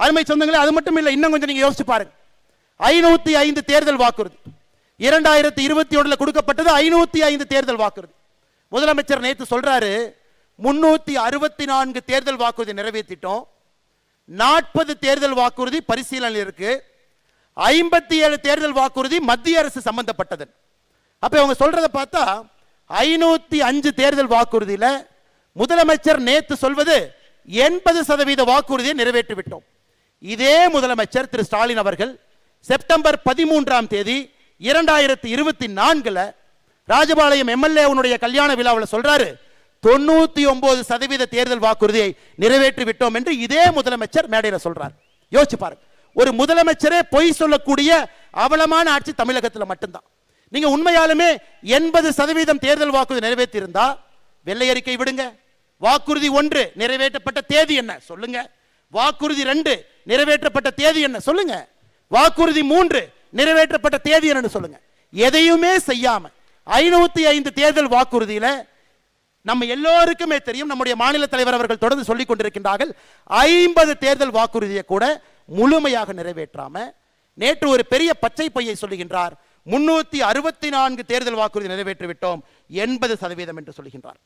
அருமை சொந்தங்களே, அது மட்டும் இல்லை, இன்னும் கொஞ்சம் நீங்க யோசிச்சு பாருங்க. 505 தேர்தல் வாக்குறுதி 2021 கொடுக்கப்பட்டது. 505 தேர்தல் வாக்குறுதி. முதலமைச்சர் நேற்று சொல்றாரு 364 தேர்தல் வாக்குறுதி நிறைவேற்றிட்டோம், 40 தேர்தல் வாக்குறுதி பரிசீலனையில் இருக்கு, 57 தேர்தல் வாக்குறுதி மத்திய அரசு சம்பந்தப்பட்டது. அப்ப அவங்க சொல்றத பார்த்தா 505 தேர்தல் வாக்குறுதியில முதலமைச்சர் நேற்று சொல்வது 80% வாக்குறுதியை நிறைவேற்றி விட்டோம். இதே முதலமைச்சர் திரு ஸ்டாலின் அவர்கள் செப்டம்பர் 13ஆம் தேதி 2024 ராஜபாளையம் எம்எல்ஏ கல்யாண விழாவில் சொல்றாரு 99% தேர்தல் வாக்குறுதியை நிறைவேற்றி விட்டோம் என்று இதே முதலமைச்சர் மேடையில் சொல்றார். யோசிச்சு பாருங்க, ஒரு முதலமைச்சரே பொய் சொல்லக்கூடிய அவலமான ஆட்சி தமிழகத்தில் மட்டும்தான். நீங்க உண்மையாலுமே 80% தேர்தல் வாக்குறுதி நிறைவேற்றி இருந்தா வெள்ளை அறிக்கை விடுங்க. வாக்குறுதி 1 நிறைவேற்றப்பட்ட தேதி என்ன சொல்லுங்க, வாக்குறுதி 2 நிறைவேற்றப்பட்ட தேதி என்ன சொல்லுங்க, வாக்குறுதி 3 நிறைவேற்றப்பட்ட தேதி என்னன்னு சொல்லுங்க. எதையுமே செய்யாம 505 தேர்தல் வாக்குறுதியில நம்ம எல்லோருக்குமே தெரியும், நம்முடைய மாநில தலைவர் அவர்கள் தொடர்ந்து சொல்லிக் கொண்டிருக்கின்றார்கள், 50 தேர்தல் வாக்குறுதியை கூட முழுமையாக நிறைவேற்றாம நேற்று ஒரு பெரிய பச்சை பையை சொல்லுகின்றார், 364 தேர்தல் வாக்குறுதி நிறைவேற்றி விட்டோம், 80% என்று சொல்லுகின்றார்.